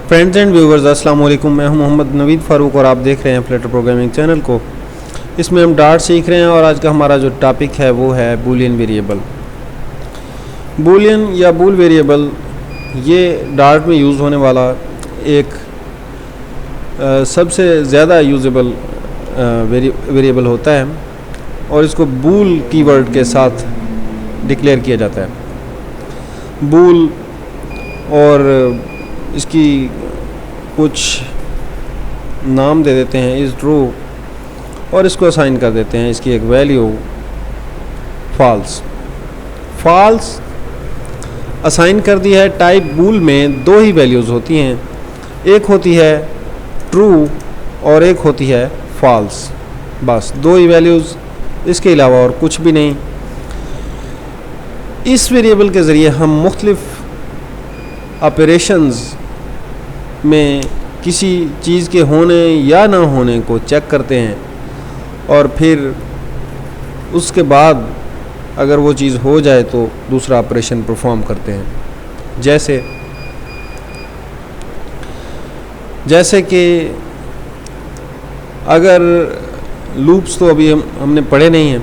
Friends and viewers, अस्सलाम वालेकुम। मैं हूं मोहम्मद नवीद फ़ारूक और आप देख रहे हैं फ्लटर प्रोग्रामिंग चैनल को। इसमें हम डार्ट सीख रहे हैं और आज का हमारा जो टॉपिक है वो है बूलियन वेरिएबल। बूलियन या बूल वेरिएबल ये डार्ट में यूज़ होने वाला एक सबसे ज़्यादा यूजेबल वेरिएबल होता है और इसको बूल कीवर्ड के साथ डिक्लेयर किया जाता है। बूल और इसकी कुछ नाम दे देते हैं इज़ ट्रू और इसको असाइन कर देते हैं इसकी एक वैल्यू फॉल्स। फॉल्स असाइन कर दी है। टाइप बूल में दो ही वैल्यूज़ होती हैं, एक होती है ट्रू और एक होती है फॉल्स। बस दो ही वैल्यूज़, इसके अलावा और कुछ भी नहीं। इस वेरिएबल के ज़रिए हम मुख्तलिफ ऑपरेशंस में किसी चीज़ के होने या ना होने को चेक करते हैं और फिर उसके बाद अगर वो चीज़ हो जाए तो दूसरा ऑपरेशन परफॉर्म करते हैं। जैसे कि अगर लूप्स तो अभी हमने पढ़े नहीं हैं,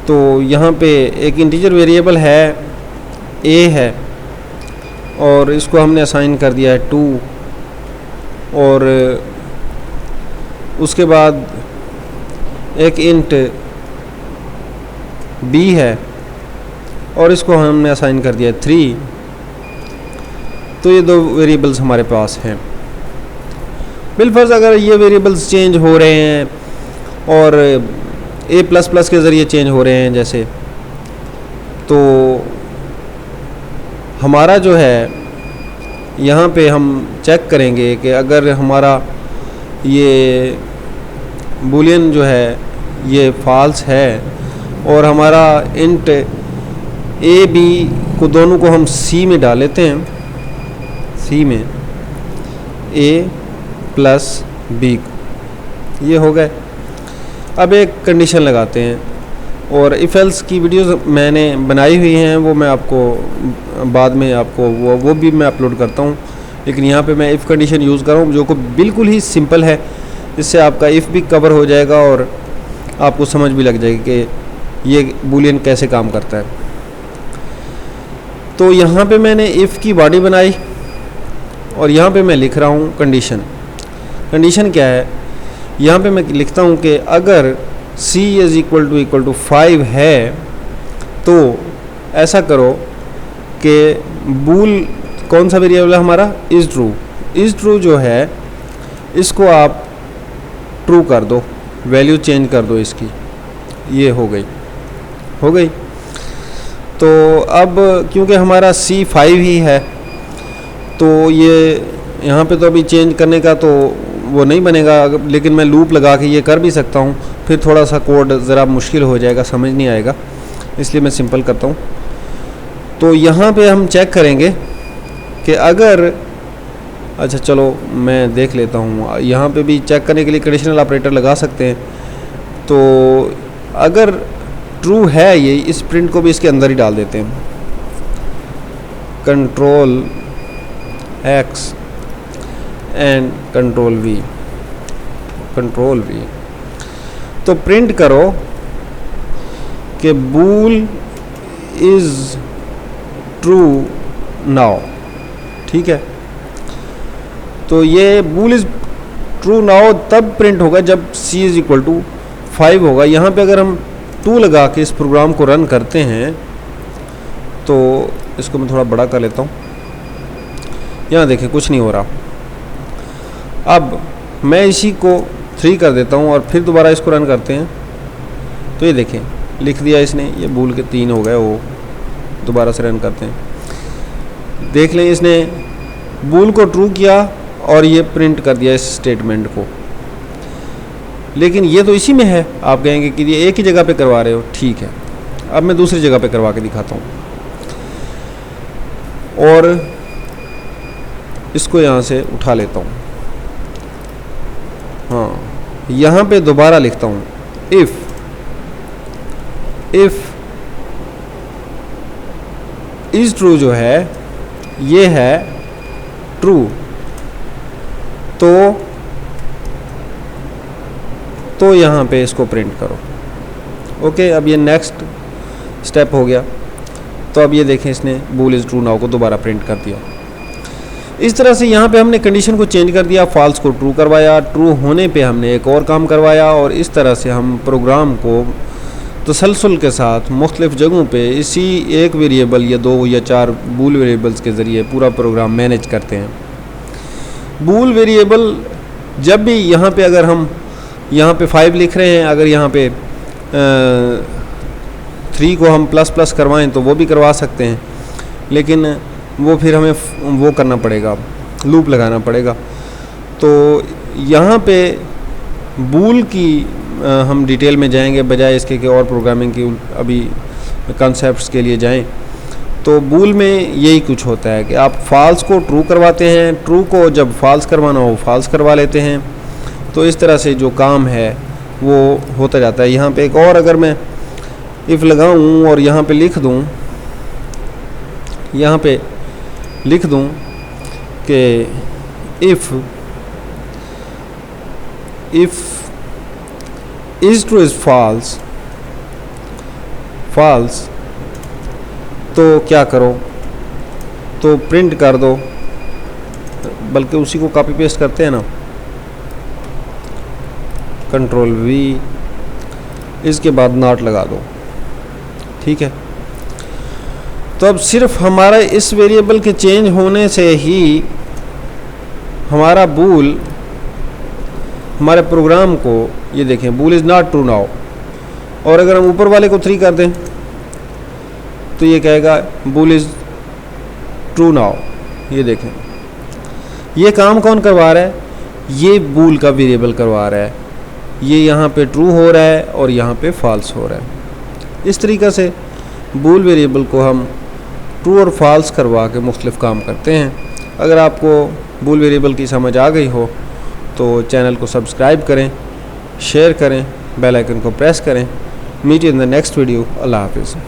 तो यहाँ पे एक इंटीजर वेरिएबल है a है और इसको हमने असाइन कर दिया है 2 और उसके बाद एक इंट b है और इसको हमने असाइन कर दिया है 3। तो ये दो वेरिएबल्स हमारे पास हैं। बिलफर्ज अगर ये वेरिएबल्स चेंज हो रहे हैं और a++ के ज़रिए चेंज हो रहे हैं जैसे, तो हमारा जो है यहाँ पे हम चेक करेंगे कि अगर हमारा ये बूलियन जो है ये फॉल्स है और हमारा इंट a b को दोनों को हम c में डाल लेते हैं, c में a+b ये हो गए। अब एक कंडीशन लगाते हैं और इफ़ एल्स की वीडियोस मैंने बनाई हुई हैं, वो मैं आपको बाद में आपको वो भी मैं अपलोड करता हूँ, लेकिन यहाँ पे मैं इफ़ कंडीशन यूज़ कर रहा हूँ जो को बिल्कुल ही सिंपल है। इससे आपका इफ़ भी कवर हो जाएगा और आपको समझ भी लग जाएगी कि ये बूलियन कैसे काम करता है। तो यहाँ पे मैंने इफ़ की बॉडी बनाई और यहाँ पे मैं लिख रहा हूँ कंडीशन। कंडीशन क्या है? यहाँ पे मैं लिखता हूँ कि अगर c = 5 है तो ऐसा करो कि बूल कौन सा वेरिएबल है हमारा, इज़ ट्रू। इज़ ट्रू जो है इसको आप ट्रू कर दो, वैल्यू चेंज कर दो इसकी। ये हो गई। तो अब क्योंकि हमारा c 5 ही है तो ये यहाँ पे तो अभी चेंज करने का तो वो नहीं बनेगा, लेकिन मैं लूप लगा के ये कर भी सकता हूँ। फिर थोड़ा सा कोड ज़रा मुश्किल हो जाएगा, समझ नहीं आएगा, इसलिए मैं सिंपल करता हूँ। तो यहाँ पे हम चेक करेंगे कि अगर, अच्छा चलो मैं देख लेता हूँ, यहाँ पे भी चेक करने के लिए कंडीशनल ऑपरेटर लगा सकते हैं। तो अगर ट्रू है ये, इस प्रिंट को भी इसके अंदर ही डाल देते हैं, control X and control V। तो प्रिंट करो कि बूल इज़ ट्रू नाउ। ठीक है, तो ये बूल इज़ ट्रू नाउ तब प्रिंट होगा जब c = 5 होगा। यहाँ पे अगर हम 2 लगा के इस प्रोग्राम को रन करते हैं तो इसको मैं थोड़ा बड़ा कर लेता हूँ। यहाँ देखें कुछ नहीं हो रहा। अब मैं इसी को 3 कर देता हूँ और फिर दोबारा इसको रन करते हैं तो ये देखें लिख दिया इसने, ये बूल के 3 हो गए। वो दोबारा से रन करते हैं, देख लें इसने बूल को ट्रू किया और ये प्रिंट कर दिया इस स्टेटमेंट को। लेकिन ये तो इसी में है। आप कहेंगे कि ये एक ही जगह पे करवा रहे हो, ठीक है। अब मैं दूसरी जगह पे करवा के दिखाता हूँ और इसको यहाँ से उठा लेता हूँ। हाँ, यहाँ पे दोबारा लिखता हूँ इफ़ इज़ ट्रू जो है ये है ट्रू, तो यहाँ पे इसको प्रिंट करो। ओके, अब ये नेक्स्ट स्टेप हो गया। तो अब ये देखें, इसने बूल इज़ ट्रू नाउ को दोबारा प्रिंट कर दिया। इस तरह से यहाँ पे हमने कंडीशन को चेंज कर दिया, फॉल्स को ट्रू करवाया, ट्रू होने पे हमने एक और काम करवाया, और इस तरह से हम प्रोग्राम को तसलसल के साथ मुख्तलिफ़ जगहों पे इसी एक वेरिएबल या 2 या 4 बूल वेरिएबल्स के ज़रिए पूरा प्रोग्राम मैनेज करते हैं। बूल वेरिएबल जब भी यहाँ पे, अगर हम यहाँ पे 5 लिख रहे हैं, अगर यहाँ पे 3 को हम प्लस प्लस करवाएं तो वो भी करवा सकते हैं, लेकिन वो फिर हमें वो करना पड़ेगा, लूप लगाना पड़ेगा। तो यहाँ पे बूल की हम डिटेल में जाएंगे, बजाय इसके कि और प्रोग्रामिंग की अभी कॉन्सेप्ट्स के लिए जाएं। तो बूल में यही कुछ होता है कि आप फॉल्स को ट्रू करवाते हैं, ट्रू को जब फॉल्स करवाना हो फॉल्स करवा लेते हैं। तो इस तरह से जो काम है वो होता जाता है। यहाँ पे एक और अगर मैं इफ़ लगाऊं और यहाँ पे लिख दूं, यहाँ पे लिख दूं कि if is true is false, तो क्या करो, तो प्रिंट कर दो, बल्कि उसी को कॉपी पेस्ट करते हैं ना, कंट्रोल V, इसके बाद नॉट लगा दो। ठीक है, तो अब सिर्फ हमारा इस वेरिएबल के चेंज होने से ही हमारा बूल हमारे प्रोग्राम को, ये देखें, बूल इज़ नॉट ट्रू नाउ, और अगर हम ऊपर वाले को 3 कर दें तो ये कहेगा बूल इज़ ट्रू नाउ। ये देखें, ये काम कौन करवा रहा है, ये बूल का वेरिएबल करवा रहा है। ये यहाँ पे ट्रू हो रहा है और यहाँ पे फॉल्स हो रहा है। इस तरीक़ा से बूल वेरिएबल को हम ट्रू और फॉल्स करवा के मुख्तलिफ़ काम करते हैं। अगर आपको बूल वेरिएबल की समझ आ गई हो तो चैनल को सब्सक्राइब करें, शेयर करें, बेल आइकन को प्रेस करें। Meet in the next video. अल्लाह हाफिज़।